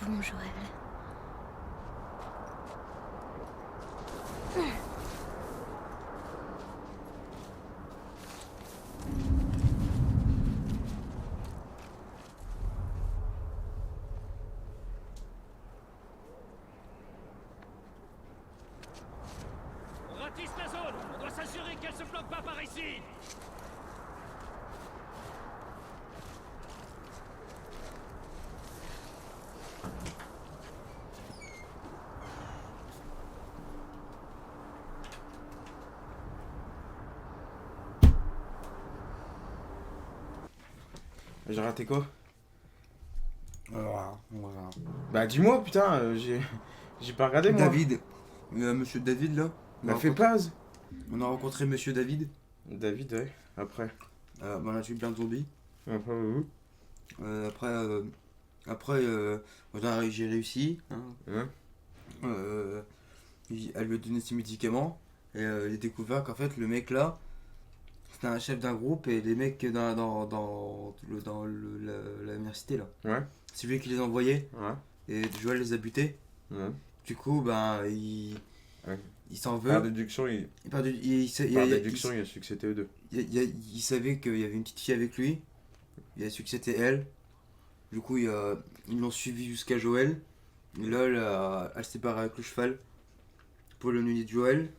bon, Joël. On ratisse la zone. On doit s'assurer qu'elle se bloque pas par ici. J'ai raté quoi? Voilà. Bah dis-moi putain, j'ai pas regardé moi. David, monsieur David là. Bah fais pause. On a rencontré monsieur David. David, ouais, après. On a tué plein de zombies. Après, oui. Après, j'ai réussi. Hein. Ouais. Elle lui a donné ses médicaments. Et il a découvert qu'en fait, le mec là, c'était un chef d'un groupe. Et les mecs dans l'université là, Ouais. c'est lui qui les envoyait. Ouais. Et Joël les a butés. Ouais. Du coup, ben, il s'en veut. Par déduction, il a su que c'était eux deux. Il savait qu'il y avait une petite fille avec lui. Il a su que c'était elle. Du coup, ils l'ont suivi jusqu'à Joël. Et là, elle s'est barrée avec le cheval pour le nuit de Joël.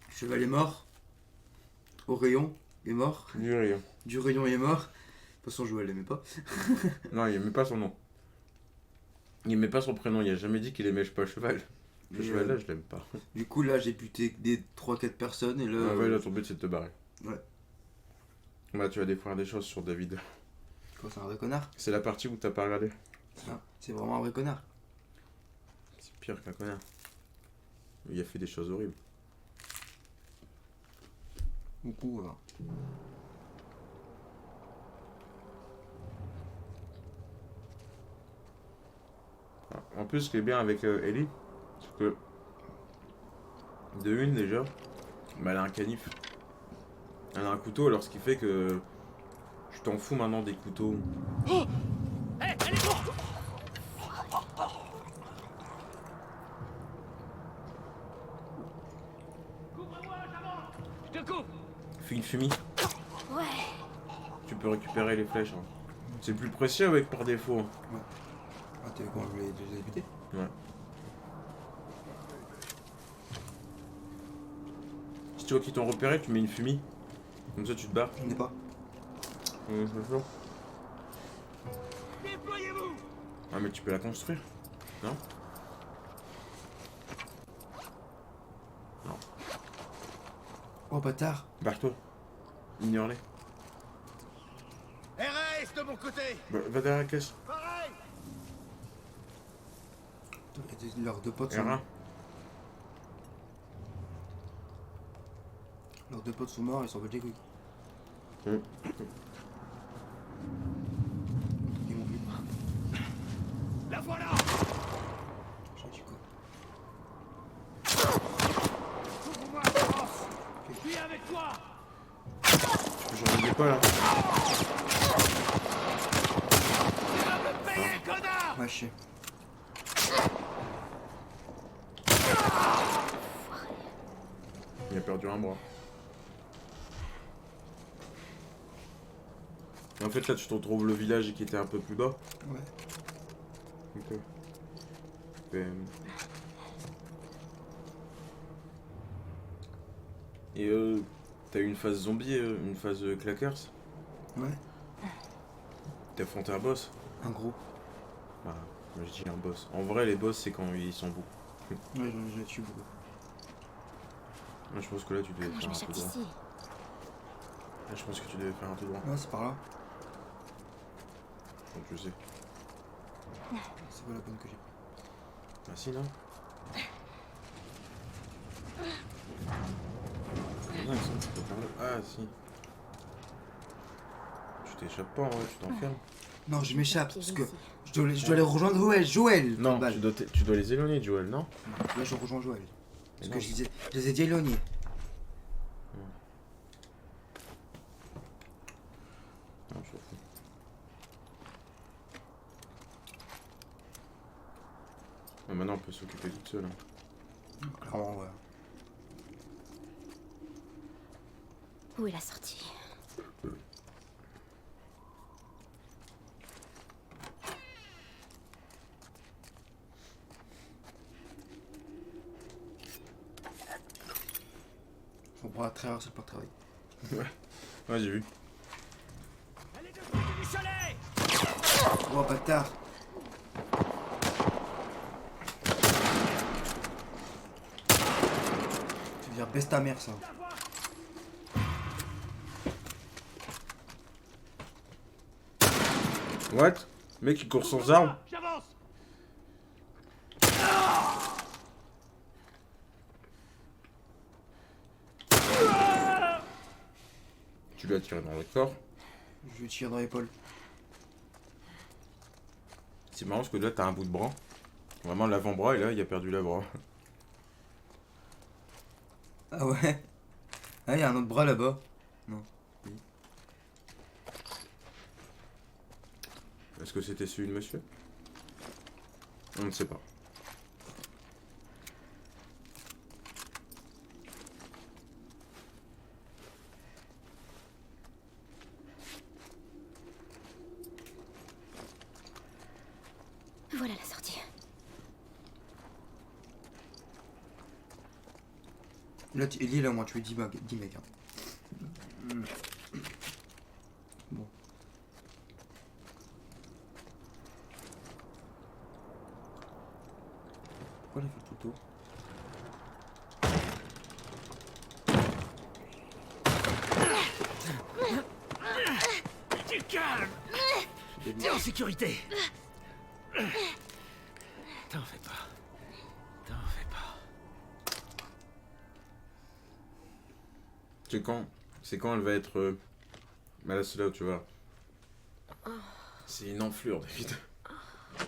Le cheval est mort. Au rayon, est mort. Du rien. Du rayon, il est mort. De toute façon, Joël l'aimait pas. Non, il aimait pas son nom. Il aimait pas son prénom, il a jamais dit qu'il aimait pas le cheval. Le cheval là, je l'aime pas. Du coup, là, j'ai buté des 3-4 personnes. Et là, Ouais, là, ton but c'est de te barrer. Ouais. Bah, tu vas découvrir des choses sur David. Quoi, c'est un vrai connard? C'est la partie où t'as pas regardé. Non, c'est vraiment un vrai connard. C'est pire qu'un connard. Il a fait des choses horribles. Du coup, En plus, ce qui est bien avec Ellie, c'est que de une déjà, bah, elle a un canif. Elle a un couteau, alors ce qui fait que je t'en fous maintenant des couteaux. Oh, hé, elle est morte. Couvre-moi, j'avance. Je te couvre. Fais une fumée, Ouais. tu peux récupérer les flèches. Hein. C'est plus précieux avec par défaut. Hein. ah, t'as vu comment je les ai butés? Ouais. Si tu vois qu'ils t'ont repéré, tu mets une fumée. Comme ça, tu te barres. Je n'ai pas. C'est sûr. Déployez-vous. Ah, mais tu peux la construire. Non? Non. Oh, bâtard. Barre-toi. Ignore-les. RS de mon côté. Va derrière la caisse. Pareil. Leurs deux potes sont R1. Leurs deux potes sont morts, ils s'en battent les couilles. Hum. Ils m'ont vu. La voilà. Gentil quoi. Couvre-moi, j'avance. Je suis avec toi. J'en ai pas là. Tu vas me payer, connard. Ouais, chier. Il a perdu un bras. Et en fait là tu te retrouves le village qui était un peu plus bas. Ouais. Ok. Et t'as eu une phase zombie, une phase claquers. Ouais. T'as affronté un boss. Un gros. Bah, moi je dis un boss. En vrai les boss c'est quand ils sont beaux. Ouais, j'en ai tué beaucoup. Moi je pense que là tu devais Comment je faire un tout m'échappe droit. d'ici? Là je pense que tu devais faire un tout droit. Ouais, c'est par là. Donc je sais. C'est pas la bonne que j'ai pris. Ah si non. Non, ça, tu peux faire le... Ah si. Tu t'échappes pas en vrai, tu t'enfermes. Non, je m'échappe Piège parce que ici. je dois aller rejoindre Joël. Non, balle. tu dois les éloigner Joël, non? Là, je rejoins Joël. Parce Mais que non. je les ai dit éloignés. Non, je s'en fous. maintenant on peut s'occuper toute seule. Hein. Clairement, ouais. Où est la sortie? Faut pas traverser le parc de travail. Ouais, j'ai vu. Allez de côté du chalet! Oh, bâtard! Tu veux dire baisse ta mère, ça. What? Le mec il court sans arme. J'avance! Tu lui as tiré dans le corps. Je lui tire dans l'épaule. C'est marrant parce que là t'as un bout de bras. Vraiment l'avant-bras et là il a perdu la bras. Ah ouais? Ah, il y a un autre bras là-bas. Est-ce que c'était celui de monsieur? On ne sait pas. Voilà la sortie. Là, Ellie, là, au moins, tu lui dis 10 mecs. Hein. Bon. Pourquoi il a fait tout le tour? Du calme! T'es en sécurité! T'en fais pas. T'en fais pas. C'est quand elle va être... Bah là c'est là où tu vois. C'est une enflure David.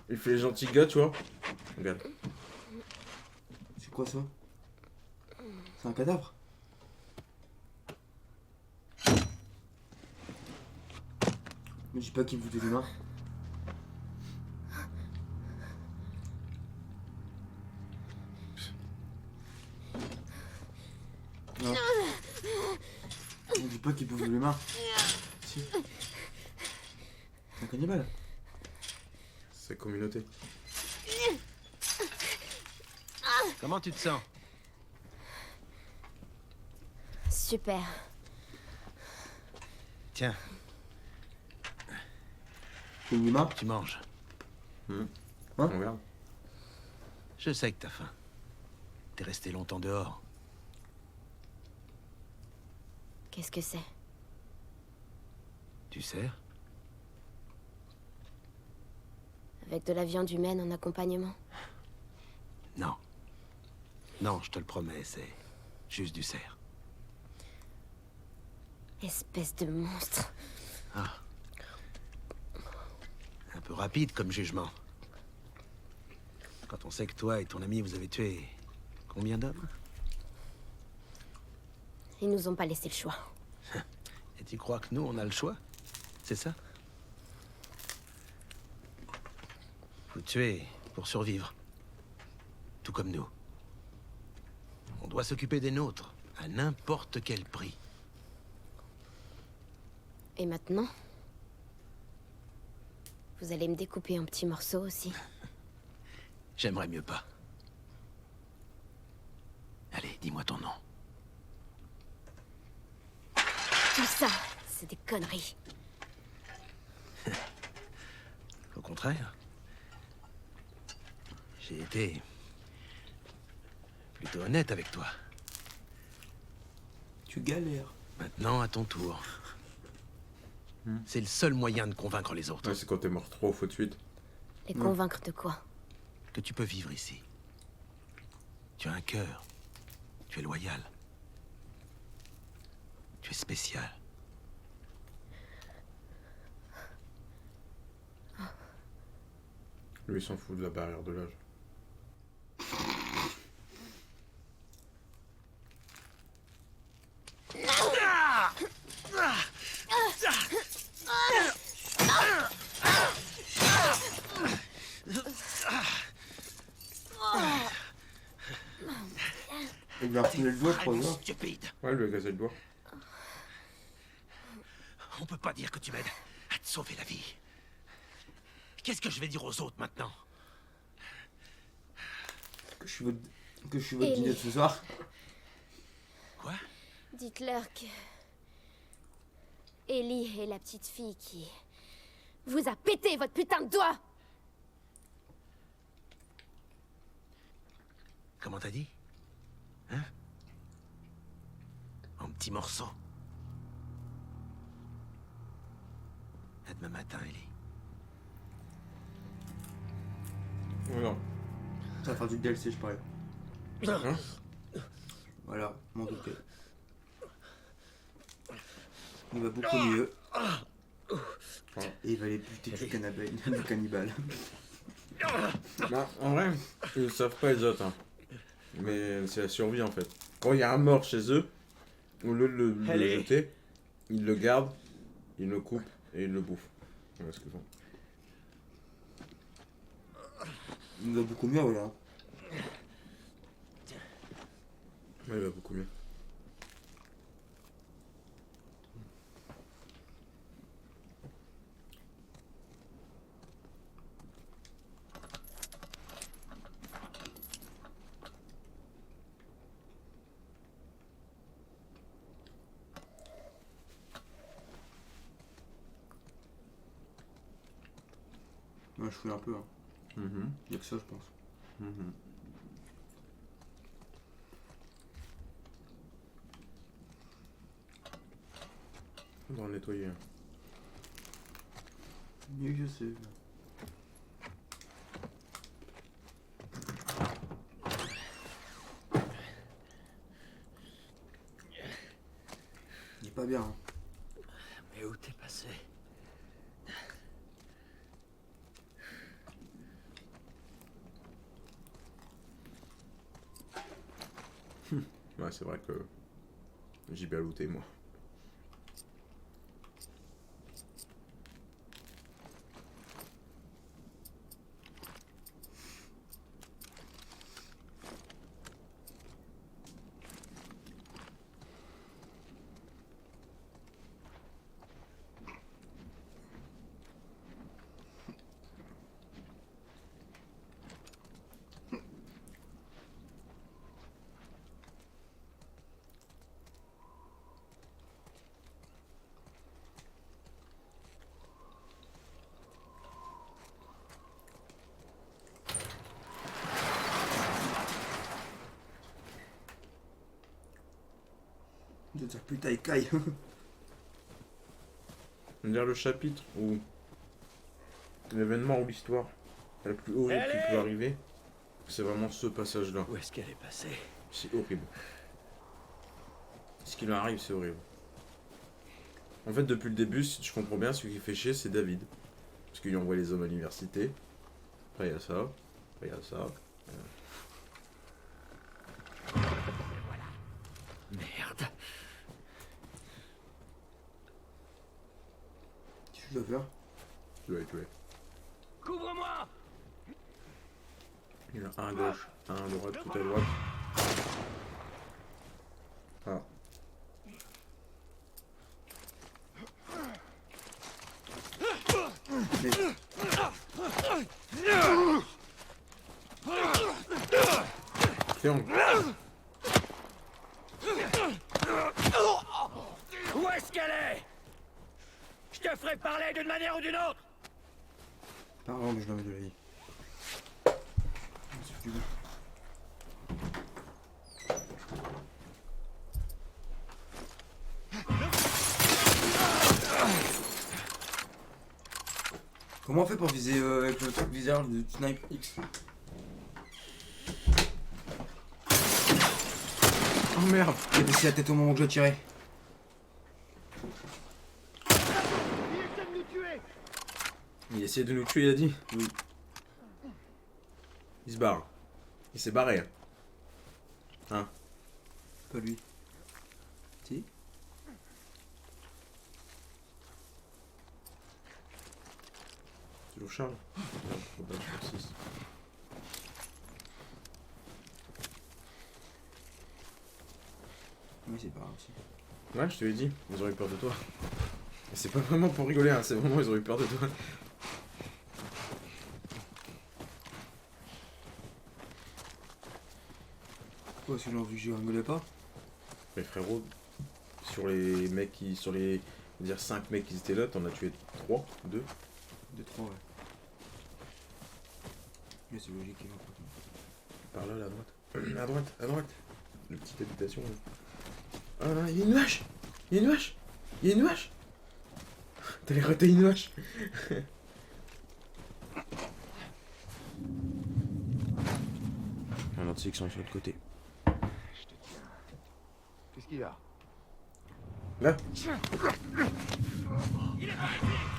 Il fait les gentils gars tu vois. Regarde. C'est quoi ça? C'est un cadavre? Me dis pas qu'il me fout des humains. Non. Me dis pas qu'il bouffe de l'humain. Si. C'est un cannibale. C'est communauté. Comment tu te sens? Super. Tiens, C'est un humain. tu manges. Regarde. Je sais que t'as faim. T'es resté longtemps dehors. Qu'est-ce que c'est? Tu sers? Avec de la viande humaine en accompagnement? Non. Non, je te le promets, c'est juste du cerf. Espèce de monstre. Ah. Un peu rapide comme jugement. Quand on sait que toi et ton ami vous avez tué combien d'hommes? Ils nous ont pas laissé le choix. Et tu crois que nous, on a le choix? C'est ça? Faut tuer pour survivre. Tout comme nous. On doit s'occuper des nôtres, à n'importe quel prix. Et maintenant? Vous allez me découper en petits morceaux aussi? J'aimerais mieux pas. Allez, dis-moi ton nom. Tout ça, c'est des conneries. Au contraire. J'ai été plutôt honnête avec toi. Tu galères. Maintenant, à ton tour. C'est le seul moyen de convaincre les autres. Ouais, c'est quand t'es mort 3 fois de suite. Les convaincre de quoi? Que tu peux vivre ici. Tu as un cœur. Tu es loyal. Tu es spécial. Lui il s'en fout de la barrière de l'âge. Il lui a refoulé le doigt, je crois. Vraiment Non stupide. Ouais, il lui a cassé le doigt. On peut pas dire que tu m'aides à te sauver la vie. Qu'est-ce que je vais dire aux autres maintenant? Que je suis votre Ellie. dîner de ce soir. Quoi? Dites-leur que... Ellie est la petite fille qui... vous a pété votre putain de doigt! Comment t'as dit? Hein? En petits morceaux. À demain matin, Ellie. Non. Ça va faire du DLC, je parie. Hein? Voilà, m'en doutais. Il va beaucoup mieux. Et il va aller buter du cannibale. Bah, en vrai, ils ne savent pas les autres. Hein. Mais c'est la survie en fait. Quand il y a un mort chez eux, au lieu de le jeter, ils le gardent, ils le coupent et ils le bouffent. Voilà ce qu'ils font. Il va beaucoup mieux, voilà. Ouais, il va beaucoup mieux. Moi, je fouille un peu. Hein. Mhm. Il y a que ça, je pense. Mhm. On doit le nettoyer. Hein. Mieux que c'est. Il est pas bien. Hein. Mais où t'es passé? Ouais, c'est vrai que j'ai bien looté moi. De dire putain, il caille. On va dire le chapitre où l'événement ou l'histoire la plus horrible qui peut arriver, c'est vraiment ce passage-là. Où est-ce qu'elle est passée? C'est horrible. Ce qui lui arrive, c'est horrible. En fait, depuis le début, si je comprends bien, ce qui fait chier, c'est David. Parce qu'il envoie les hommes à l'université. Après, il y a ça. Après, il y a ça. Merde. Qu'est-ce que je dois faire? Tu vas être tué. Couvre-moi! Il y en a un à gauche, un à droite, tout à droite. Ah. Mais... Tiens, Où est-ce qu'elle est? Je te ferai parler d'une manière ou d'une autre! Pardon, mais je dois mettre de la vie. C'est foutu. Comment on fait pour viser avec le truc viseur du Snipe X? oh merde. J'ai baissé la tête au moment que je tirais. Il essaie de nous tuer, il a dit. Oui. Il se barre. Il s'est barré. Hein. Pas lui. Si? Toujours Charles. Probable sur 6. c'est pas grave aussi. Ouais, je te l'ai dit, ils ont eu peur de toi. Et c'est pas vraiment pour rigoler, hein, c'est vraiment ils ont eu peur de toi. Pourquoi est-ce que j'ai vu que je rigolais pas? Mais frérot, sur les mecs qui. Sur les. On va dire 5 mecs qui étaient là, t'en as tué 3, 2. 2, 3, ouais. Mais c'est logique, il va pas. Par là, à droite. À droite, à droite. La petite habitation là. Ah non, il y a une vache! Il y a une vache! Il y a une vache! T'allais rater une vache! Un autre section sur l'autre côté. Qu'est-ce qu'il y a? Là!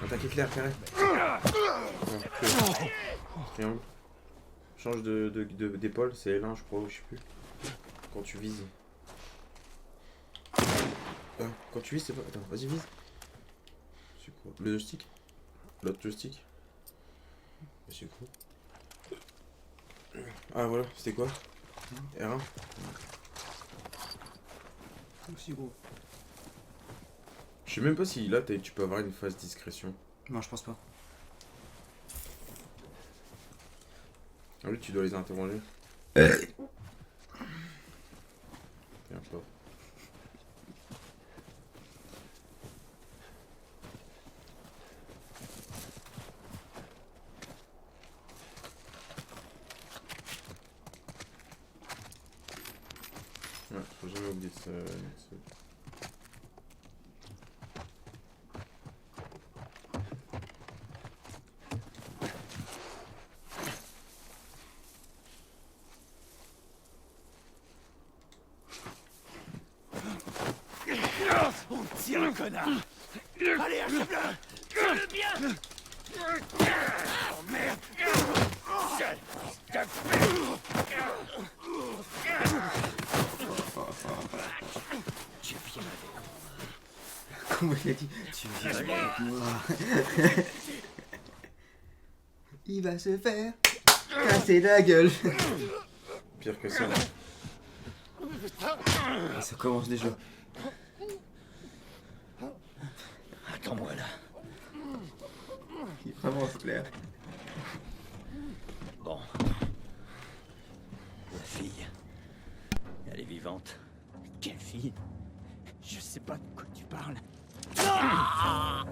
Attaque éclair, carré. Triangle. Change d'épaule, c'est L1 je crois, je sais plus. Quand tu vises. Ah, quand tu vises, c'est pas. Attends, vas-y, vise. C'est quoi? Le joystick? L'autre joystick? C'est cool. Ah voilà, c'était quoi? R1? Aussi gros. Je sais même pas si là tu peux avoir une phase discrétion. Non, je pense pas. Ah oui, tu dois les interroger. Tiens, pas. Ouais, faut jamais oublier ça. On tire le connard. Allez, achève-le. Fais-le bien. Oh merde. Tu viens avec moi. Comment il a dit? Tu viens avec moi. Il va se faire casser la gueule. Pire que ça. Ah, ça commence déjà. Attends-moi là. Il est vraiment clair. Bon. La fille. Elle est vivante. Quelle fille? Je sais pas de quoi tu parles. Putain!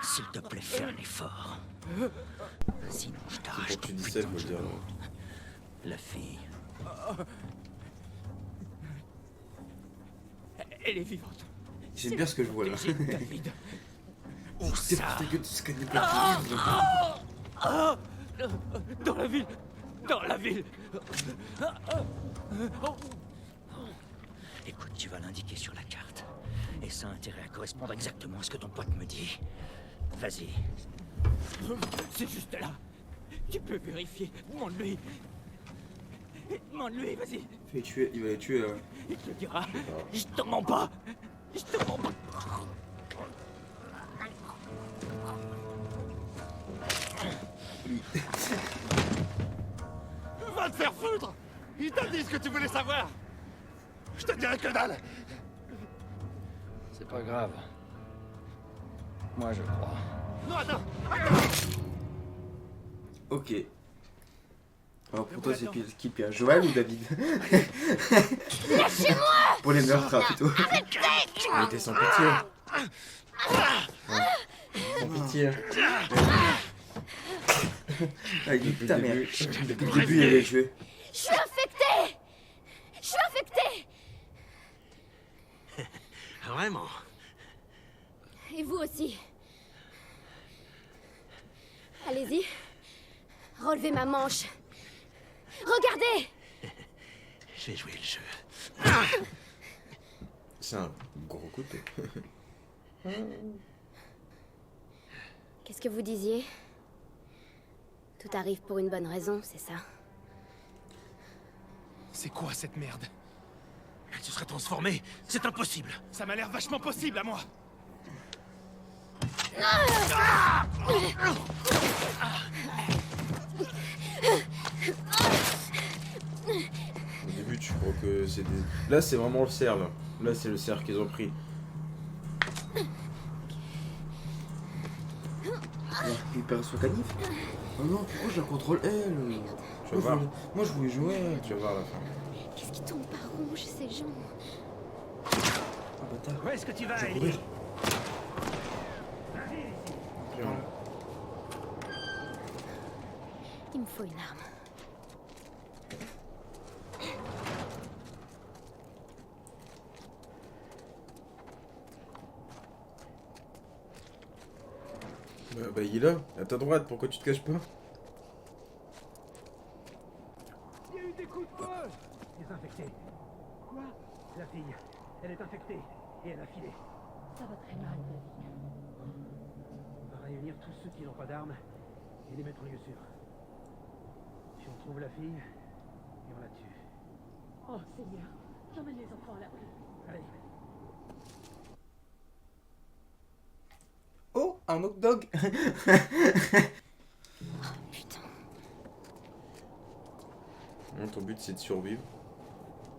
S'il te plaît, fais un effort. Sinon, je C'est t'arrache pour que tu ton dis ça, putain faut le de dire. genou. La fille. Elle est vivante. J'aime bien ce que je vois là. C'est David. Où C'est ça? pour ta gueule, tu se connais pas. Dans la ville. Dans la ville. Écoute, tu vas l'indiquer sur la carte. Et ça a intérêt à correspondre exactement à ce que ton pote me dit. Vas-y. C'est juste là. Tu peux vérifier. Demande-lui. Demande-lui, vas-y. Fais tuer, il va les tuer. Il te dira. Je te mens pas. Je te mens pas. Va te faire foutre! Il t'a dit ce que tu voulais savoir! Je te dirai que dalle! C'est pas grave. Moi, je crois. Non, attends! Ok. Alors pour toi, c'est qui le pire, Joël ou David? Lâchez-moi! Pour les meurtres, plutôt. Elle était sans pitié. Sans pitié. Ah, il dit Depuis putain, le merde. début. Depuis le début, il avait tué. Je suis infectée! Je suis infectée! Vraiment? Et vous aussi. Allez-y. Relevez ma manche. Regardez! Je vais jouer le jeu. C'est un gros couteau. Qu'est-ce que vous disiez? Tout arrive pour une bonne raison, c'est ça? C'est quoi cette merde? Elle se serait transformée. C'est impossible. Ça m'a l'air vachement possible à moi! Au début, but, je crois que c'est des... Là, c'est vraiment le cerf, là. Là, c'est le cerf qu'ils ont pris. Il perd son canif. Oh non, pourquoi je la contrôle elle? Tu vas voir. Moi je voulais jouer. Tu vas voir à la fin. Qu'est-ce qui tombe par rouge, ces gens? Ah bâtard. Où est-ce que tu vas, Je vais Ellie? courir. Viens. Il me faut une arme. Bah, il est là, à ta droite, pourquoi tu te caches pas? Il y a eu des coups de feu! Désinfecté. Quoi? La fille, elle est infectée et elle a filé. Ça va très mal, David. On va réunir tous ceux qui n'ont pas d'armes et les mettre en lieu sûr. Si on trouve la fille, et on la tue. Oh Seigneur, j'emmène les enfants à l'abri. Allez. Oh, un hot dog. Putain. Non, ton but c'est de survivre.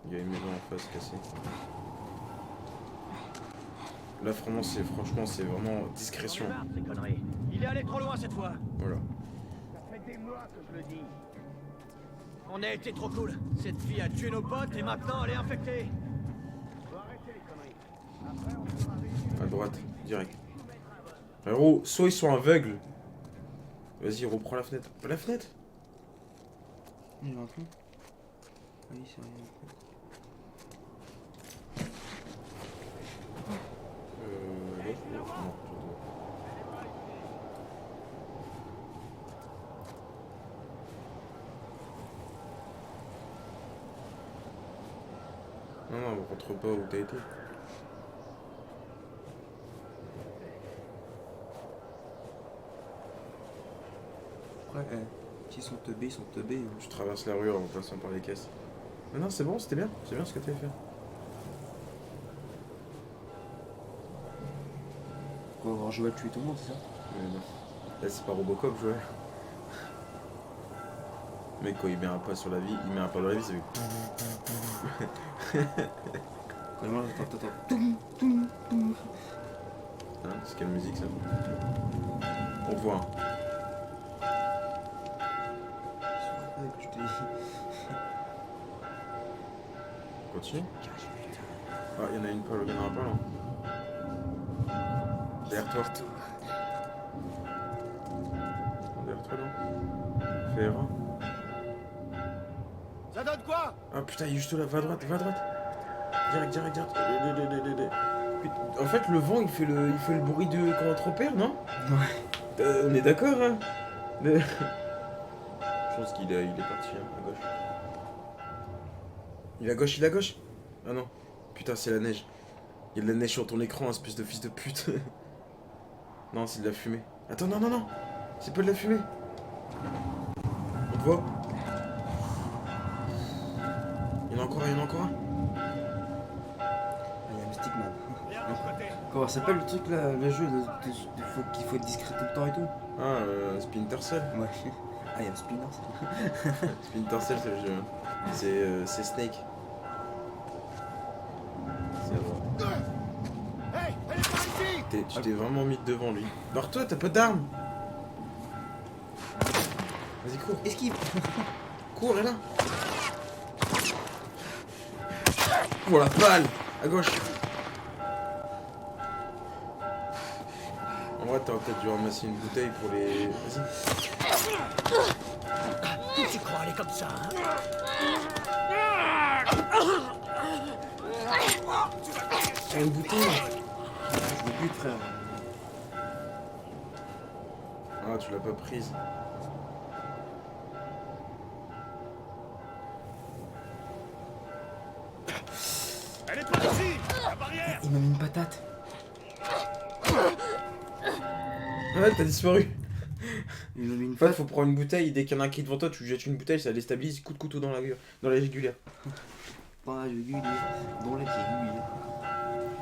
Il y a une maison en face cassée. Là franchement c'est vraiment discrétion. J'en ai marre de ces conneries. Il est allé trop loin cette fois. Voilà. Ça fait des mois que je le dis. On a été trop cool. Cette fille a tué nos potes et maintenant elle est infectée. Faut arrêter les conneries. Après on pourra réussir. À droite, direct. Frérot, soit ils sont aveugles. Vas-y, reprends la fenêtre. La fenêtre? Il y a un fond. Oui, c'est rien. Non, non, rentre pas où t'as été. Après, s'ils sont teubés, ils sont teubés. Je traverse la rue en passant par les caisses. Mais non, c'est bon, c'était bien. C'est bien ce que t'avais fait. Pour avoir Joël tuer tout le monde, c'est ça? Mais non. Là, c'est pas Robocop, Joël. Le mec, quand il met un pas sur la vie, il met un pas dans la vie, ça fait... Non, attends. Hein, c'est quelle musique, ça? On te voit, hein. Je te dis. Continue. Ah, il y en a une pas, il y en a un pas, là. Derrière toi. Derrière toi, non? Fais R1. Ça donne quoi? Ah putain, il est juste là, va à droite. Direct. Putain, en fait, le vent, il fait le bruit de quand on te repère, non? Ouais. On est d'accord, hein? Je pense qu'il est parti, hein, à gauche. Il est à gauche? Ah non. Putain, c'est la neige. Il y a de la neige sur ton écran, espèce de fils de pute. Non, c'est de la fumée. Attends, non. C'est pas de la fumée. On te voit? Il y en a encore un. Ah, il y a le stickman. Viens de l'autre côté. Comment ça s'appelle le truc là, le jeu qu'il faut être discret tout le temps et tout? Ah, Splinter Cell. Ouais. Ah, il y a le spinner, ça. Splinter Cell, c'est le jeu. C'est Snake. C'est à droite. Hey, elle est par ici! Tu t'es vraiment mis devant lui. Barre-toi, t'as pas d'armes. Vas-y, cours. Esquive. Cours, elle est là. Oh la balle. À gauche. En vrai, t'aurais peut-être dû ramasser une bouteille pour les... Vas-y. Tu crois aller comme ça, hein? Tiens, une bouteille. Je veux plus, frère. Ah, tu l'as pas prise. Elle est par ici! La barrière! Il m'a mis une patate. Ouais, t'as disparu. Il m'a mis une En fait, patate. faut prendre une bouteille, dès qu'il y en a un qui est devant toi, tu lui jettes une bouteille, ça déstabilise, coup de couteau dans la jugulaire. Pas régulier. Dans les pieds.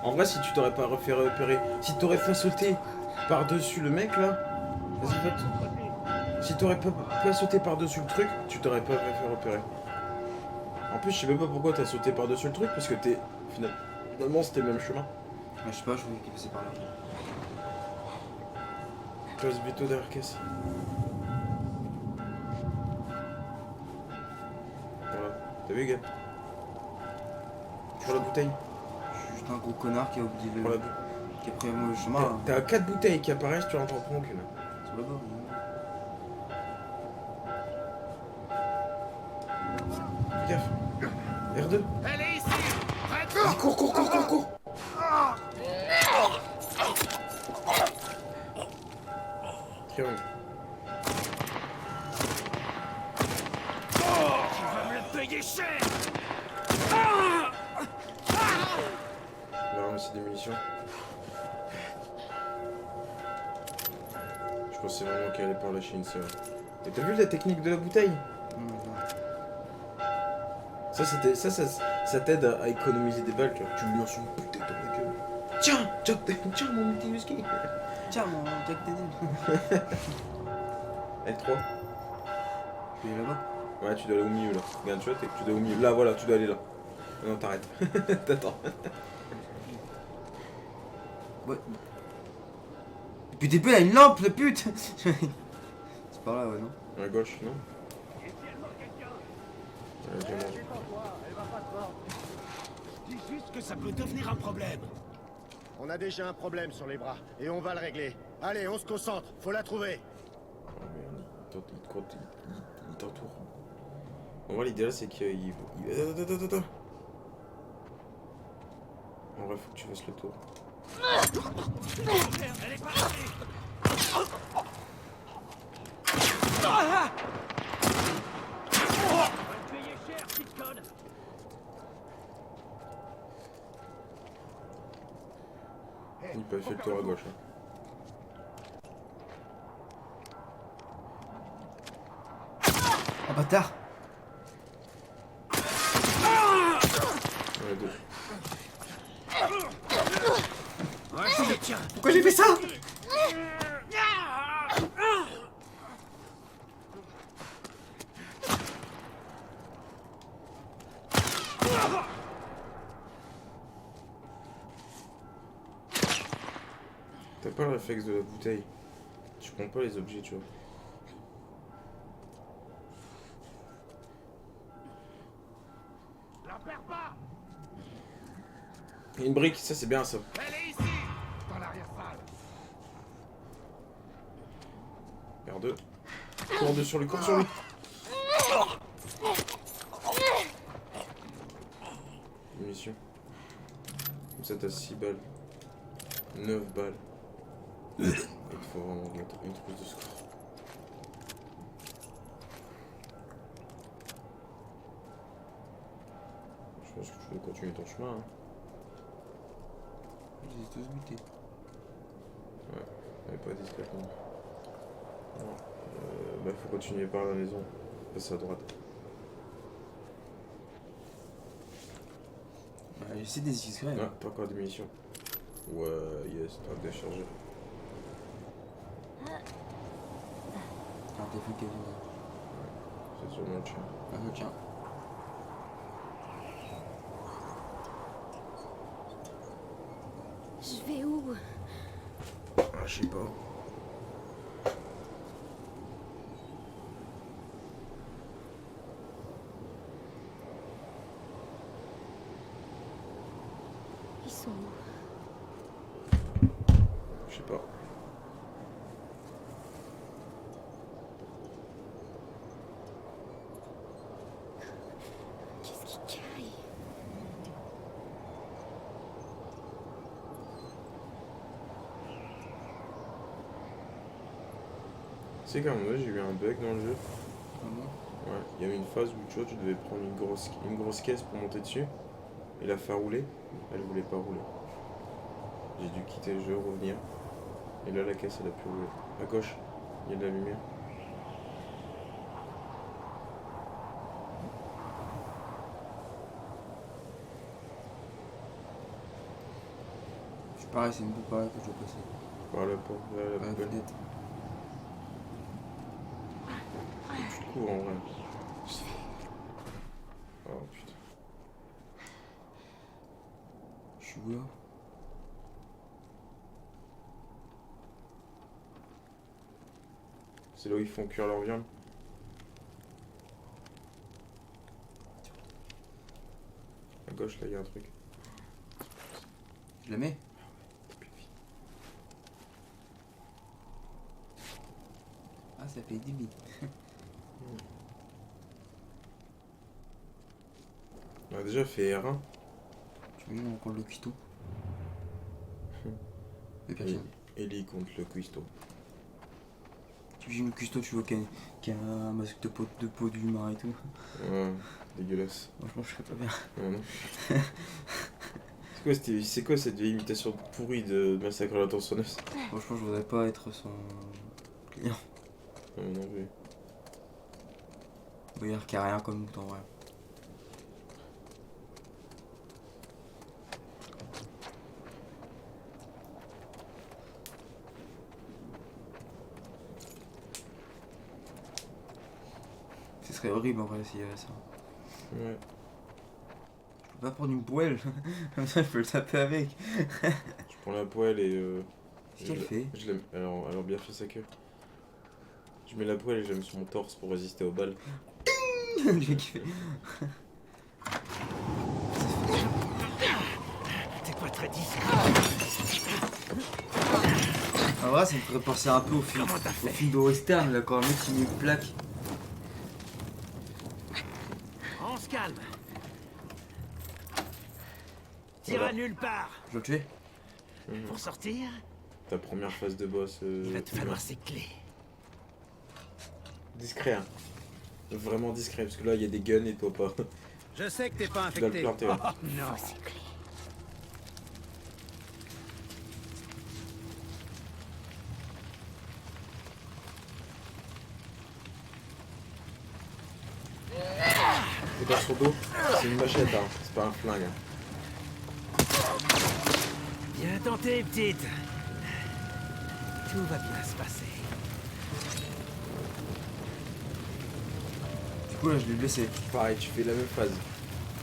En vrai, si tu t'aurais pas fait repérer, si t'aurais fait sauter par-dessus le mec là, vas-y, va. Si t'aurais pas sauté par-dessus le truc, tu t'aurais pas fait repérer. En plus, je sais même pas pourquoi t'as sauté par-dessus le truc, parce que finalement, c'était le même chemin. Je sais pas, je voulais qu'il passait par là. Place Vito d'Arcas. Voilà. T'as vu, gars? Prends la bouteille. Je suis juste un gros connard qui a oublié Prends la le. bouteille. Qui a pris un mauvais chemin. Là. T'as 4 bouteilles qui apparaissent, tu en prends qu'une. Sur le bord. Fais gaffe. R2. Elle est ici. Prête. Vas-y, cours. Triangle. Tu vas me le payer cher. On va ramasser des munitions. Je pensais vraiment qu'elle allait par lâcher une sœur. Et t'as vu la technique de la bouteille? Ça t'aide à économiser des balles, tu vois. Tu lui lances une bouteille dans la gueule. Tiens mon multi-whisky. Tiens, mon Jack Daniel. L3. Tu es là-bas. Ouais, tu dois aller au milieu là. Regarde, tu vois, tu dois au milieu. Là, voilà, tu dois aller là. Non, t'arrêtes. T'attends. Ouais. Puis t'es là, une lampe, la pute. C'est par là, ouais, non? À gauche, non? Ouais, j'ai mangé. Dis juste que ça peut devenir un problème. On a déjà un problème sur les bras, et on va le régler. Allez, on se concentre, faut la trouver. Oh merde, il t'entoure. En vrai, l'idéal c'est qu'il... Attends. En vrai, faut que tu fasses le tour. Elle est partie. On va te payer cher, petite conne. Il peut faire le tour à gauche. Hein. Oh bâtard. Ouais, deux. Ouais, je te tiens. Pourquoi j'ai fait ça? T'as pas le réflexe de la bouteille. Tu prends pas les objets, tu vois. La perds pas. Il y a une brique, ça c'est bien ça. Elle est ici, dans l'arrière-salle. R2. Cours sur lui, cours sur lui. Munitions. Comme ça t'as 6 balles. 9 balles. Il te faut vraiment mettre une trousse de secours. Je pense que tu peux continuer ton chemin. Hein. J'ai tous butés. Ouais, mais pas discrètement. Non. Bah faut continuer par la maison. Passer à droite. Bah, j'essaie des discrets. Ah, pas encore de munitions. Ouais, yes, t'as déchargé. Un téléphone qui est venu. C'est sûrement le chien. Ah, tiens. Je vais où? Ah, je sais pas. Ils sont où? Je sais pas. Qu'est-ce qui caille? C'est qu'à un moment donné, j'ai eu un bug dans le jeu. Ah bon? Ouais, il y avait une phase où tu vois, tu devais prendre une grosse caisse pour monter dessus et la faire rouler. Elle voulait pas rouler. J'ai dû quitter le jeu, revenir. Et là, la caisse, elle a pu rouler. À gauche, il y a de la lumière. C'est pareil, c'est une boucle par là que je dois passer. Par la porte, là, la Ouais, poubelle. peut-être. Tu te cours en vrai. Oh putain. Je suis où là? C'est là où ils font cuire leur viande. À gauche, là, il y a un truc. Je la mets? Ah, ça fait 10 000. On a déjà fait R1. Tu veux on compte le cuistot? Mais personne. Ellie contre le cuistot. Tu veux le cuistot, tu vois qu'il y a un masque de peau d'humain et tout. Ouais, dégueulasse. Franchement, je serais pas bien. Ouais, non. C'est quoi cette vieille imitation pourrie de Massacre à la tronçonneuse? Franchement, je voudrais pas être son client. Non plus. Regarde qu'il y a rien comme mouton, ouais. Ce serait horrible en vrai s'il y avait ça. Ouais. Je peux pas prendre une poêle, comme ça je peux le taper avec. Je prends la poêle et Qu'est-ce qu'elle fait? Je l'aime. Alors bien fait sa queue. Je mets la poêle et je la mets sur mon torse pour résister aux balles. J'ai kiffé. T'es pas très discret. En vrai, ça me ferait penser un peu au film de western, là, quand un mec qui met une plaque. On se calme. Tire Voilà. à nulle part. Je dois le tuer? Pour sortir, Ta première phase de boss. il va te falloir ces clés. Discret, hein. Vraiment discret, parce que là il y a des guns et toi pas. Je sais que t'es pas Tu dois le infecté. planter. Hein. Non. Et dans son dos, c'est une machette, hein. C'est pas un flingue. Hein. Bien tenté, petite. Tout va bien se passer. Du coup, là, je l'ai blessé. Pareil, tu fais la même phase.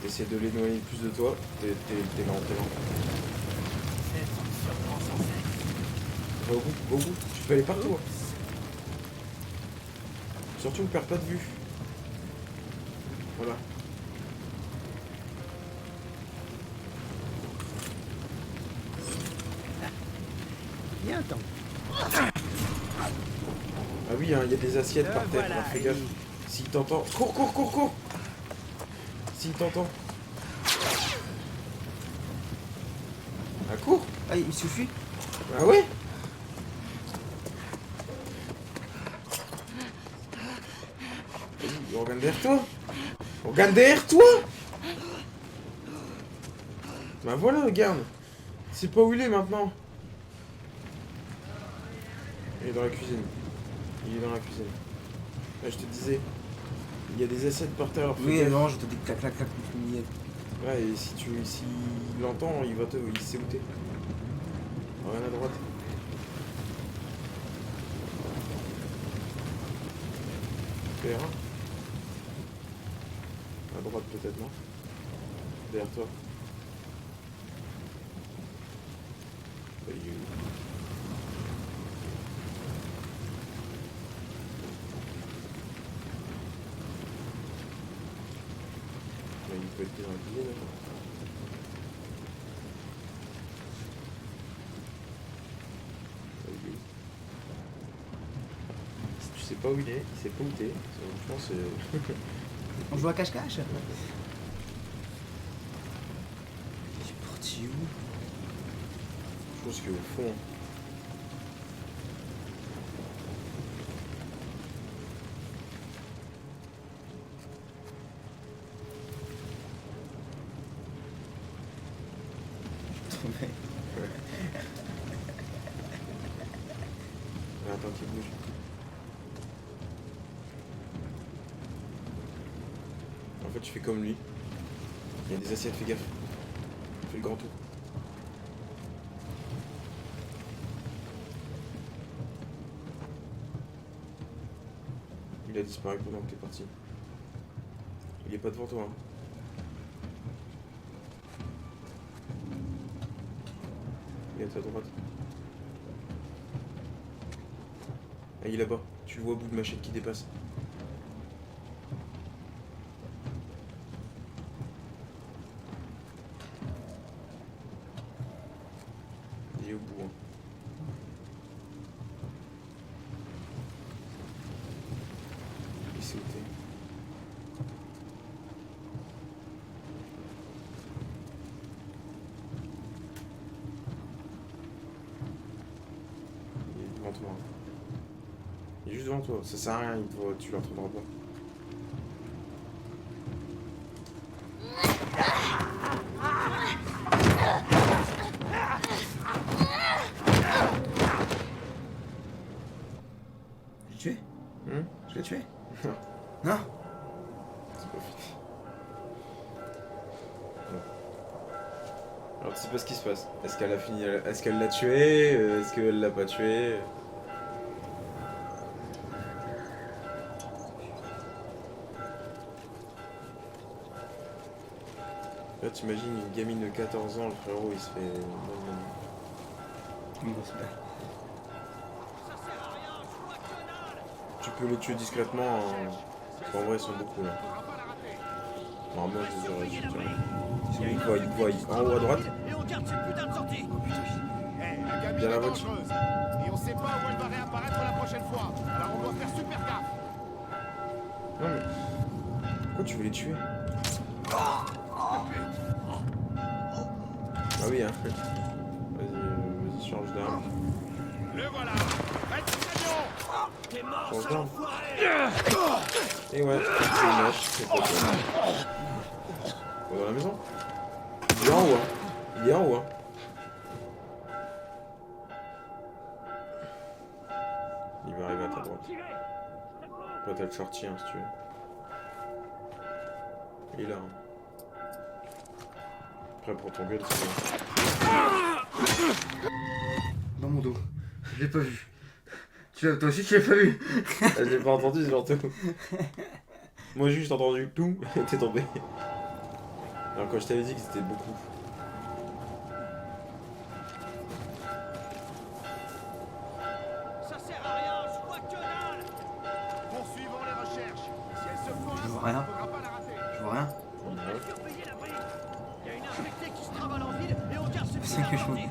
Essaie de l'éloigner plus de toi. T'es lent, t'es lent. Va au bout. Tu peux aller partout. Hein. Surtout ne perds pas de vue. Voilà. Bien tenté. Ah oui, hein, il y a des assiettes par terre. Voilà, Fais gaffe. S'il t'entend. Cours. S'il t'entend. Ah, cours. Ah, il suffit? Ah ouais. Vas-y, regarde derrière toi. Regarde derrière toi. Bah voilà, regarde. C'est pas où il est maintenant. Il est dans la cuisine. Là, je te disais, il y a des assiettes par terre. Alors fais Oui, gaffe. non, je te dis clac, contre une miette. Ouais, et si il l'entend, il sait où t'es. Rien à droite. Derrière. À droite peut-être, non? Derrière toi. Bah, il est où? Bah, il peut être dans la cuisine. Hein. Bah, il est où? Si tu sais pas où il est, il sait pas où t'es. Je pense On joue à cache-cache? Il est parti où? Je pense qu'il est au fond. Attends qu'il bouge. En fait, tu fais comme lui. Il y a des assiettes, fais gaffe. Fais le grand tour. Il a disparu pendant que t'es parti. Il est pas devant toi. Hein. Il est à ta droite. Ah, il est là-bas. Tu le vois au bout de machette qui dépasse. Il est au bout. Hein. Il s'est sauté. Il est devant toi. Il est juste devant toi. Ça sert à rien, il te voit, tu le retrouveras pas. Je l'ai tué? Je l'ai tué? Non. Non? C'est pas fini. Bon. Alors tu sais pas ce qui se passe. Est-ce qu'elle a fini, est-ce qu'elle l'a tué? Est-ce qu'elle l'a pas tué? Là t'imagines une gamine de 14 ans, le frérot il se fait... Oui, bah, c'est bien. Tu peux les tuer discrètement, parce qu'en vrai ils sont beaucoup là. Normalement je les aurais tués. Il te voit, en haut à droite. Et on garde cette putain de sortie. La gamine Bien la est voiture. dangereuse. Et on sait pas où elle va réapparaître la prochaine fois. Alors on doit faire super gaffe. Non mais... Pourquoi tu veux les tuer? Ah oui hein. Vas-y, change d'arme. Le voilà. Faites du camion. T'es mort, Change sale d'arme. enfoiré. Et ouais, c'est une hache, c'est pas ça. Dans la maison? Il est en haut hein. Il est en haut hein. Il va arriver à ta droite. Peut-être le sortir hein, si tu veux. Il est là. Hein. Prêt pour ton gueule, c'est bon. Dans mon dos. Je l'ai pas vu. Toi aussi, tu l'as pas vu? Je l'ai pas entendu surtout. Moi j'ai juste entendu tout et t'es tombé. Alors quand je t'avais dit que c'était beaucoup. Ça sert à rien, je vois que dalle. Poursuivons les recherches. Si elle se foire, Je vois on rien. ne pourra pas la rater. Je vois rien. On devrait surveiller la brique. Il y a une infectée qui se travaille en ville et on garde ce C'est putain que de je sortie.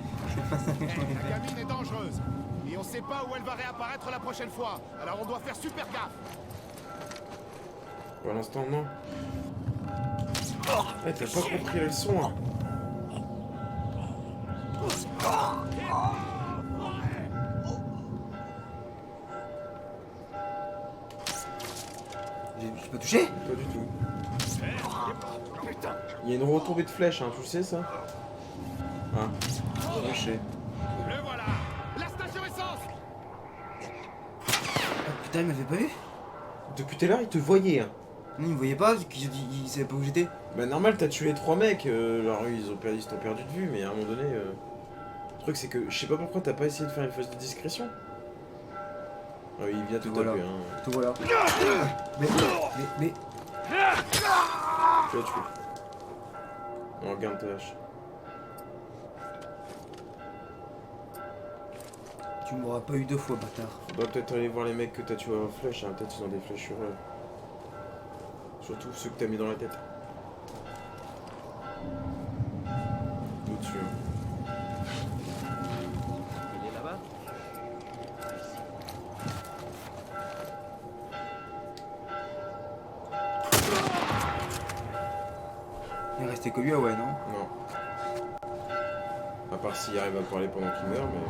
La gamine est dangereuse. Et on sait pas où elle va réapparaître la prochaine fois. Alors on doit faire super gaffe. Pour l'instant non. Eh t'as pas compris la leçon hein. J'ai pas touché? Pas du tout. Il y a une retombée de flèche hein, tu sais ça? Ah, touché. Le voilà. La station essence. Ah, putain, il m'avait pas vu? Depuis tout à l'heure il te voyait hein. Non, il me voyait pas, il savait pas où j'étais. Bah normal t'as tué 3 mecs, alors ils t'ont perdu de vue mais à un moment donné... Le truc c'est que je sais pas pourquoi t'as pas essayé de faire une phase de discrétion. Ah oui il vient tout Voilà. taper hein. Tout voilà. Mais... Tu l'as tué. On regarde ta hache. Tu m'auras pas eu 2 fois, bâtard. On doit peut-être aller voir les mecs que t'as tué en flèche, hein. Peut-être ils ont des flèches sur eux. Surtout ceux que t'as mis dans la tête. Au-dessus. Hein. Il est là-bas. Il restait que lui, ah ouais, non? Non. À part s'il arrive à parler pendant qu'il meurt, mais...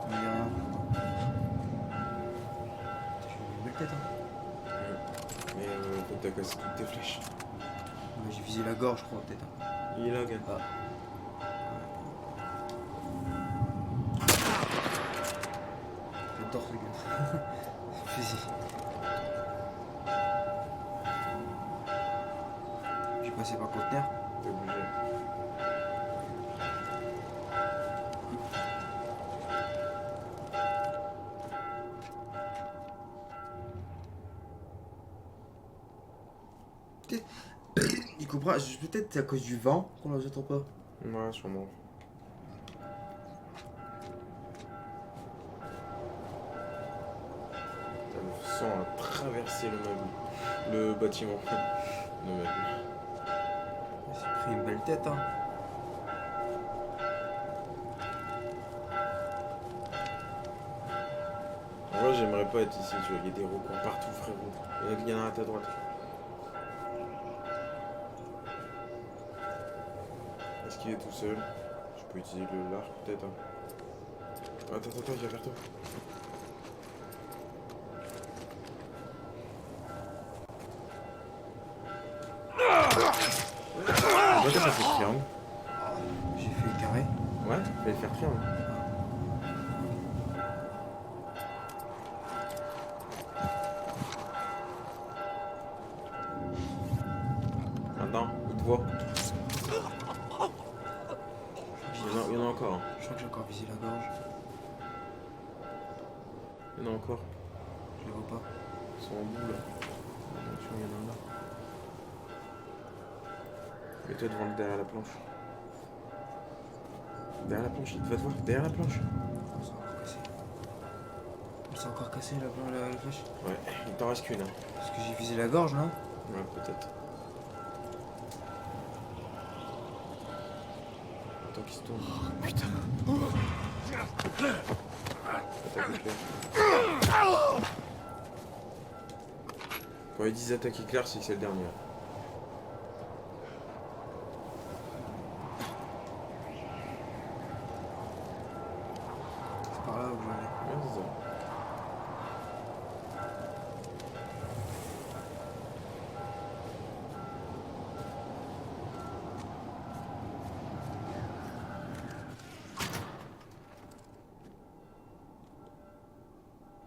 Il y a rien. J'ai une belle tête, hein. Mais faut que t'as cassé toutes tes flèches. Ouais, j'ai visé la gorge, je crois, peut-être. Hein. Il est là, gars. Ah. J'adore ce gars. Fusil. J'ai passé par le conteneur. T'es obligé. Il comprend, peut-être c'est à cause du vent qu'on les entend pas. Ouais, sûrement. Putain, le sang a traversé le meuble. Le bâtiment. Le meuble. Il s'est pris une belle tête, hein. En vrai, j'aimerais pas être ici, tu vois. Il y a des recoins partout, frérot. Il y en a un à ta droite. Est-ce qu'il est tout seul? Je peux utiliser l'arc peut-être. Hein. Attends, il vient vers toi. Pourquoi t'as fait triangle? J'ai fait carré. Ouais, fallait faire triangle. Maintenant, il te voit. Il y en a encore. Hein. Je crois que j'ai encore visé la gorge. Il y en a encore. Je les vois pas. Ils sont en bout là. Attention, il y en a un là. Mets-toi derrière la planche. Derrière la planche, il va te voir. Derrière la planche. On s'est encore cassé. On s'est encore cassé la flèche. Ouais, il t'en reste qu'une. Hein. Parce que j'ai visé la gorge, non? Ouais, peut-être. Attends qu'il se tourne. Oh, putain. Attaque éclair. Quand ils disent attaque éclair, c'est que c'est le dernier. C'est par là où je vais aller. Ouais, c'est ça.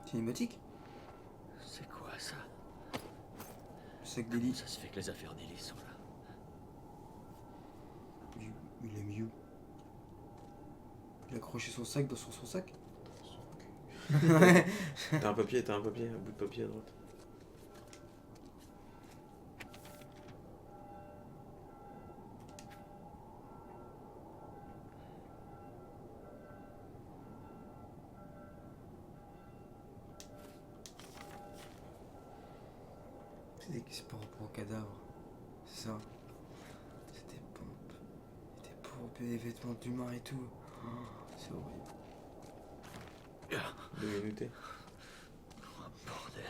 Cinématique? C'est quoi ça? Le sac d'Ellie. Ça se fait que les affaires d'Ellie sont là. Il aime You. Il a accroché son sac dans son sac. Ouais. T'as un bout de papier à droite. C'est pour un cadavre. C'est ça. C'est des pompes. Des pompes et des vêtements d'humains et tout. Oh, c'est horrible. 2 minutes. Oh, bordel.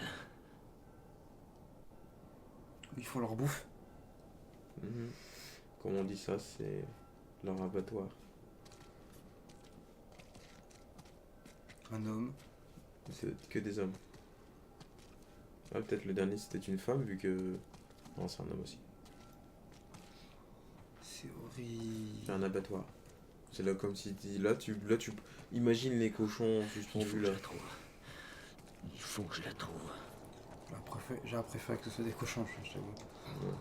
Ils font leur bouffe. Mhm. Comme on dit ça, c'est leur abattoir. Un homme. C'est que des hommes. Ah, peut-être le dernier c'était une femme vu que... Non, c'est un homme aussi. C'est horrible. C'est un abattoir. C'est là comme si... Là tu imagines les cochons Il faut suspendus que je là. la trouve. Il faut que je la trouve. J'aurais préféré que ce soit des cochons, je t'avoue. Ouais.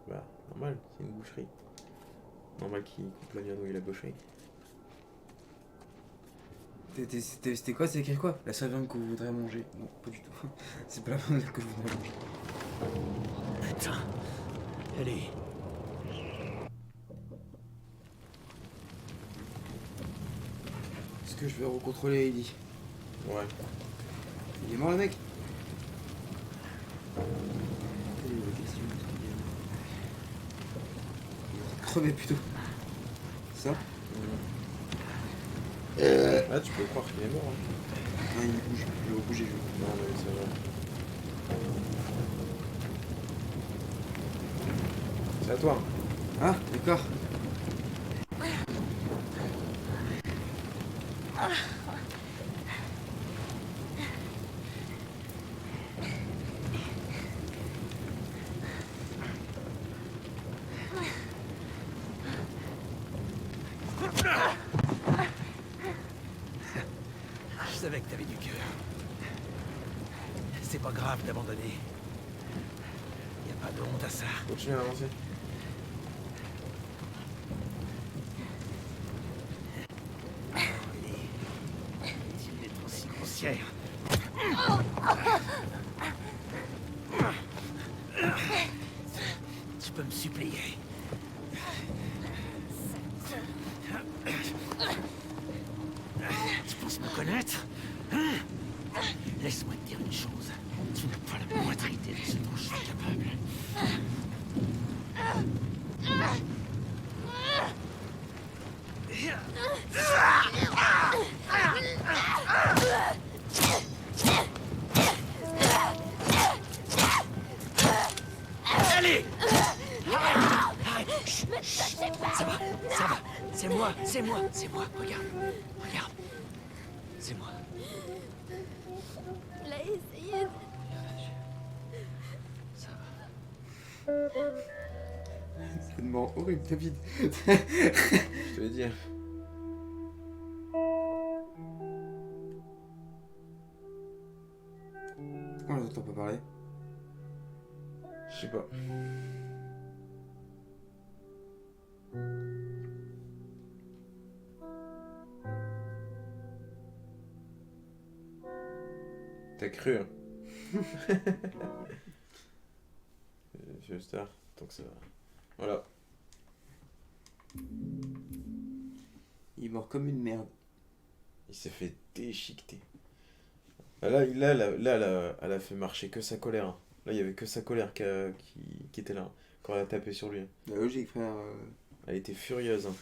Bah, normal, c'est une boucherie. Normal qu'ils coupent la viande et la boucherie. C'était quoi? C'est écrit quoi? La seule viande que vous voudrez manger. Non, pas du tout. C'est pas la viande que je voudrais manger. Putain. Ellie. Est-ce que je vais recontrôler Ellie? Ouais. Il est mort le mec? Quelle est la question? Il est crevé plutôt. Ça? Ah, tu peux croire qu'il est mort. Hein. Non, il bouge. Je vais bouger. Non, mais c'est vrai. C'est à toi. Ah, d'accord. Je savais que t'avais du cœur. C'est pas grave d'abandonner. Y a pas de honte à ça. Continue à avancer. Il est aussi grossière. Tu peux me supporter. plier. Tu penses me connaître? Hein? Laisse-moi te dire une chose. Tu n'as pas la moindre idée de ce dont je suis capable. Allez! Arrête! Chut, chut. Ça va, ça va. C'est moi, c'est moi, c'est moi. Regarde, regarde. C'est moi. Il a essayé de... Ça va. C'est une mort horrible, David. Je te l'ai dit. Pourquoi on les entend pas parler? Je sais pas. T'as cru, hein? Vieux star, tant que ça va. Voilà. Il est mort comme une merde. Il s'est fait déchiqueter. Ah, là, elle a fait marcher que sa colère. Hein. Là, il y avait que sa colère qui était là. Hein, quand elle a tapé sur lui. Hein. La logique, frère. Elle était furieuse. Hein.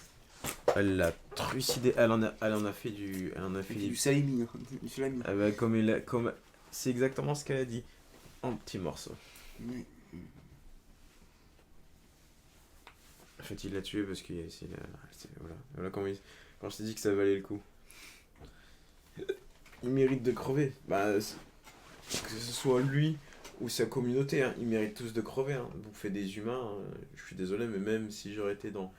Elle l'a trucidé. Elle en a fait du. Elle en a fait Du salami. Hein. Du salami. Ah bah, comme c'est exactement ce qu'elle a dit. En petits morceaux. Oui. En fait, il l'a tué parce que voilà quand je t'ai dit que ça valait le coup. Il mérite de crever. Bah, que ce soit lui ou sa communauté, hein, ils méritent tous de crever. Hein. Bouffer des humains, je suis désolé, mais même si j'aurais été dans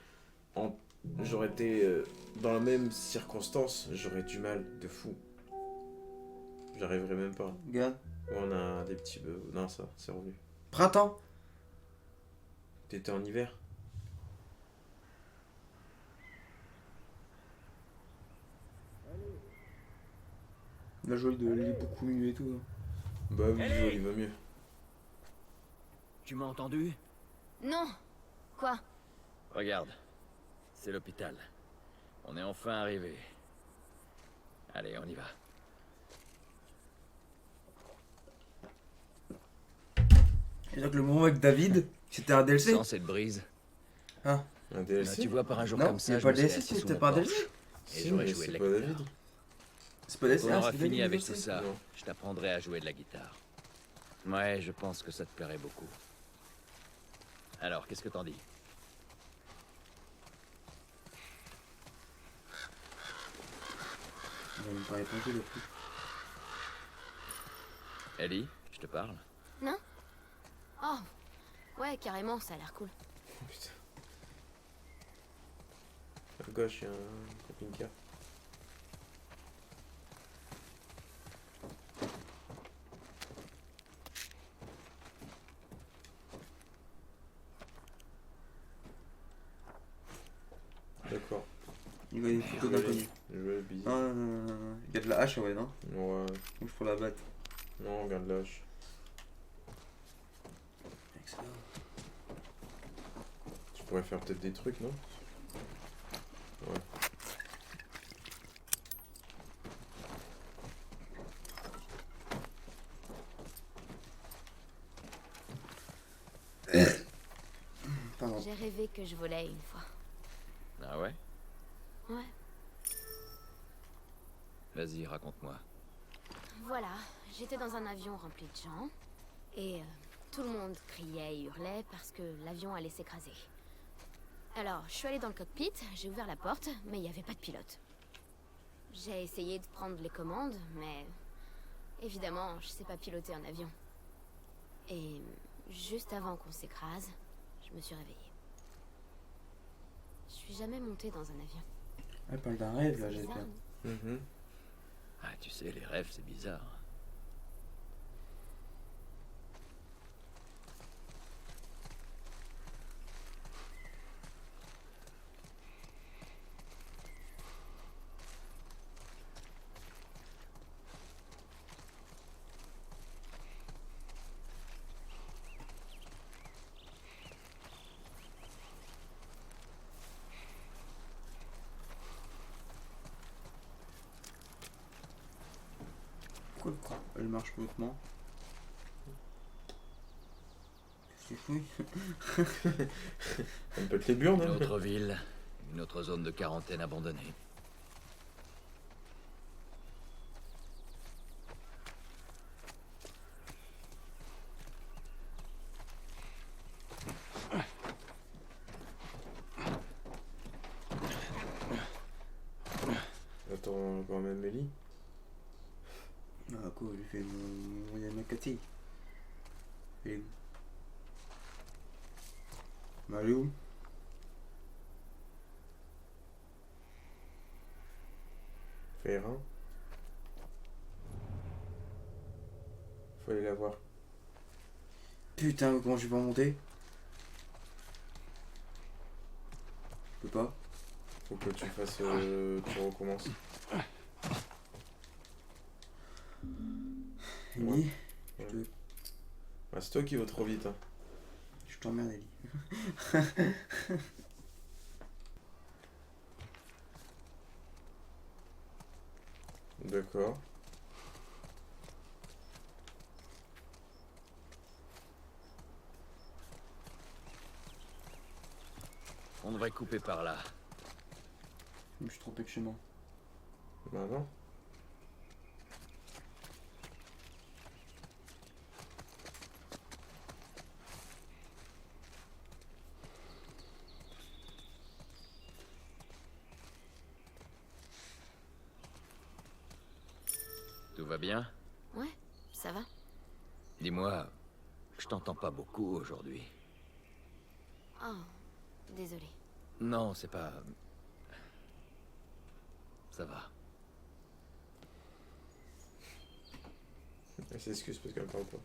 la même circonstance, j'aurais du mal de fou. J'arriverais même pas. Regarde. On a des petits bœufs. Non, ça, c'est revenu. Printemps. T'étais en hiver? La joie de l'île est beaucoup mieux et tout. Hein. Bah oui, il va mieux. Tu m'as entendu? Non. Quoi? Regarde. C'est l'hôpital. On est enfin arrivé. Allez, on y va. Et donc le moment avec David, c'était un DLC. Sans cette brise. Ah. Un Là, DLC? tu vois, par un jour Non, comme c'est ça, je pas me suis DLC, assis sous c'était mon pas porche. DLC. Et Si, j'aurais mais joué de c'est la pas guitare. David. C'est pas DLC. Quand on Ah, aura c'est fini David, avec DLC. tout ça, Non. je t'apprendrai à jouer de la guitare. Ouais, je pense que ça te plairait beaucoup. Alors, qu'est-ce que t'en dis? Il me paraît pas cool, le coup. Ellie, je te parle? Non? Oh. Ouais, carrément, ça a l'air cool. Oh, putain. À gauche, il y a un camping-car. D'accord. Il y a des photos d'inconnus. Je vais baiser. Non, non, non, non, non. Il y a de la hache, ouais, non? Ouais. Donc je prends la batte. Non, regarde l'âge. Excellent. Tu pourrais faire peut-être des trucs, non? Ouais. Pardon. J'ai rêvé que je volais une fois. Ah ouais? Ouais. Vas-y, raconte-moi. Voilà, j'étais dans un avion rempli de gens. Et tout le monde criait et hurlait parce que l'avion allait s'écraser. Alors, je suis allée dans le cockpit, j'ai ouvert la porte, mais il n'y avait pas de pilote. J'ai essayé de prendre les commandes, mais... évidemment, je sais pas piloter un avion. Et juste avant qu'on s'écrase, je me suis réveillée. Je suis jamais montée dans un avion. Elle parle d'un rêve, là, C'est j'ai bizarre, peur. non? Mhm. Ah, tu sais, les rêves, c'est bizarre. Elle marche complètement. C'est fouille. On pète les burnes, Une hein. autre ville, une autre zone de quarantaine abandonnée. Attends, quand même Ellie. Ah quoi, j'ai fait mon Yamakati. Elle est où? Bah, elle est où? Faire un. Faut aller la voir. Putain, comment je vais pas monter? Je peux pas. Faut que tu fasses. Tu recommences. Ellie, Ouais. je te... Ah, c'est toi qui vas trop vite. Hein. je t'emmerde, Ellie. D'accord. On devrait couper par là. Je me suis trompé de chemin. Bah non. Tout va bien? Ouais, ça va. Dis-moi, je t'entends pas beaucoup aujourd'hui. Oh, désolé. Non, c'est pas... Ça va. Elle s'excuse parce qu'elle parle pas.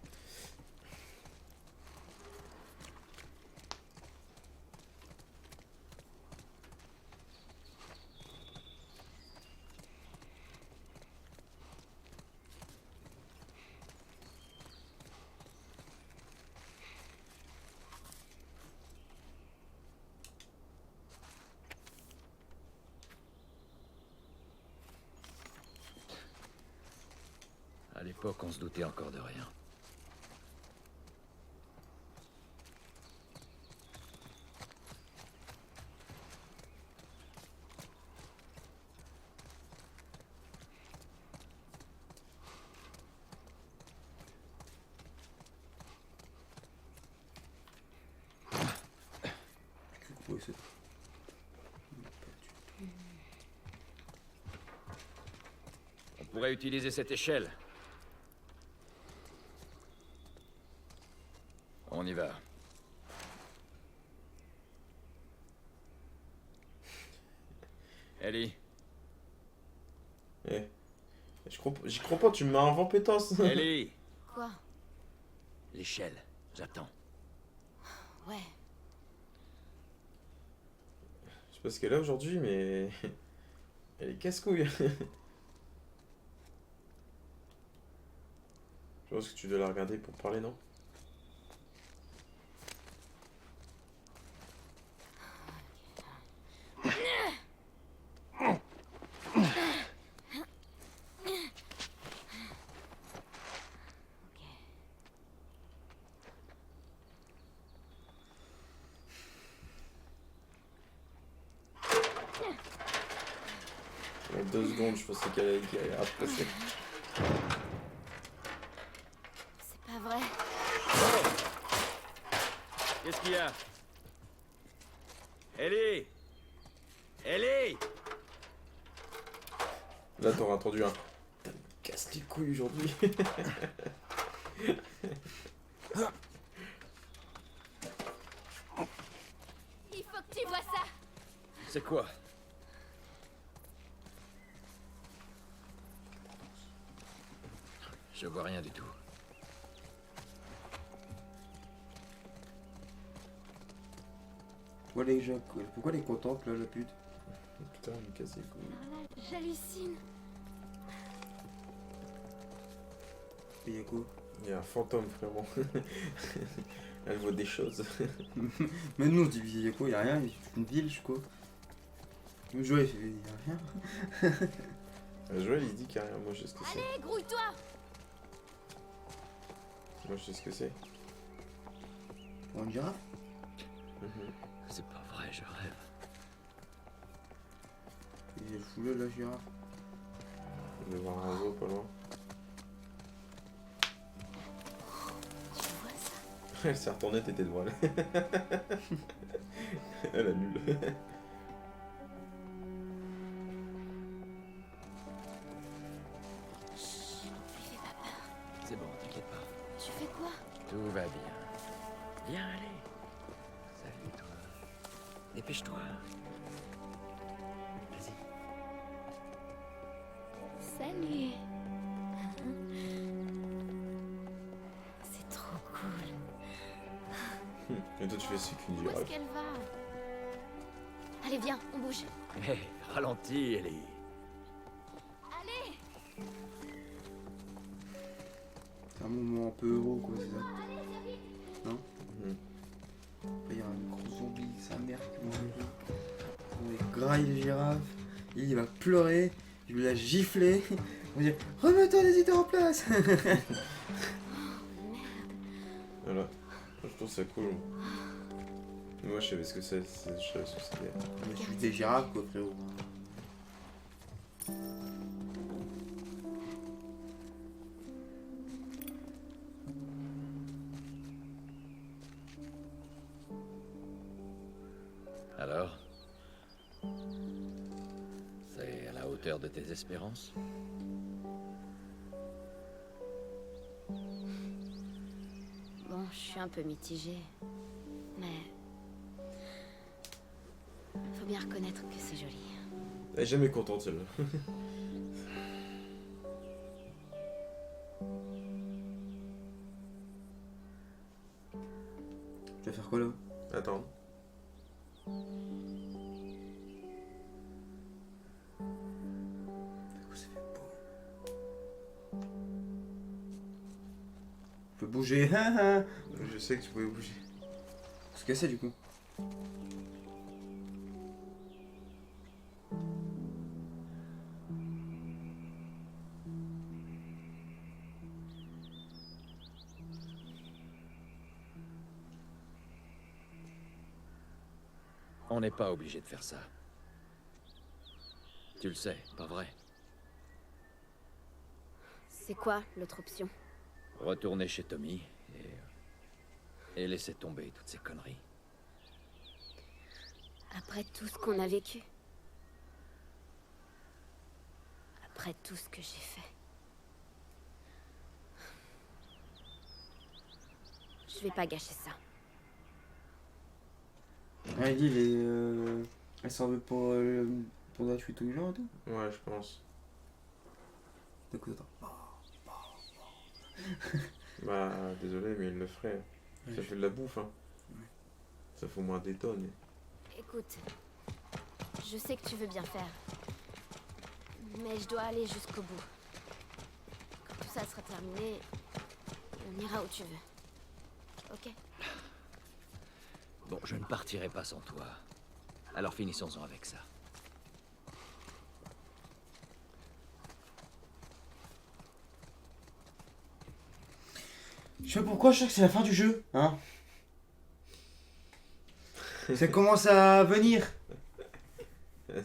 À l'époque, on se doutait encore de rien. Ouais, c'est... On pourrait utiliser cette échelle. On y va. Ellie. Eh. J'y crois pas, tu me mets un vent pétasse. Ellie. Quoi? L'échelle. J'attends. Ouais. Je sais pas ce qu'elle a aujourd'hui, mais. Elle est casse-couille. Je pense que tu dois la regarder pour parler, non? En 2 secondes, je pensais qu'elle allait passer. C'est pas vrai. Qu'est-ce qu'il y a? Ellie. Ellie. Là, t'auras entendu un. Putain, me casse les couilles aujourd'hui. Il faut que tu vois ça. C'est quoi? Je vois rien du tout. Pourquoi elle est contente là, la pute? Putain, elle me casse les couilles. J'hallucine. Et y'a quoi? Il y a un fantôme, frérot. Elle voit des choses. Mais nous on dit y'a quoi? Y'a rien, c'est une ville, je crois. Le jouet, il fait y'a rien. Joël, il dit qu'il y a rien. Moi, je sais ce que c'est. Allez, grouille-toi. Moi je sais ce que c'est. Pour une girafe? C'est pas vrai, je rêve. Il est fouleux la girafe. On va voir un zoo pas loin. Tu vois ça? Elle s'est retournée, t'étais devant elle. Elle a nul. Chut, lui fais pas peur. C'est bon, t'inquiète pas. Tu fais quoi? Tout va bien. Viens, allez. Salut, toi. Dépêche-toi. Vas-y. Salut. C'est trop cool. Et toi tu fais c'est qu'une Où est-ce girafe. qu'elle va? Allez, viens, on bouge. Hé, ralentis, Ellie. Allez. C'est un moment un peu héros quoi, c'est ça? Non? Mhm. Après, il y a un gros zombie, sa mère qui mange. On est graille les girafes. Il va pleurer. Il va la gifler. On va dire remets-toi les idées en place. Voilà. Je trouve ça cool. Moi je savais ce que c'est, je savais ce que c'était. Mais je suis des girafes quoi frérot. Alors? C'est à la hauteur de tes espérances? Bon, je suis un peu mitigée. Mais... faut bien reconnaître que c'est joli. Elle est jamais contente celle-là. Tu vas faire quoi là? Attends. Je peux bouger. Je sais que tu pouvais bouger. Se casser du coup. On n'est pas obligé de faire ça. Tu le sais, pas vrai? C'est quoi l'autre option? Retourner chez Tommy et laisser tomber toutes ces conneries. Après tout ce qu'on a vécu. Après tout ce que j'ai fait. Je vais pas gâcher ça. Ah, il dit, elle s'en veut pour la tuer tous les gens et tout. Ouais, je pense. Écoute, attends. Bah, désolé, mais il le ferait. Ouais, Ça fait de la bouffe, hein. Ouais. Ça fait au moins des tonnes. Écoute, je sais que tu veux bien faire. Mais je dois aller jusqu'au bout. Quand tout ça sera terminé, on ira où tu veux. Ok? Bon, je ne partirai pas sans toi. Alors finissons-en avec ça. Je sais pas pourquoi, je sais que c'est la fin du jeu, hein. Ça commence à venir. Vas-y.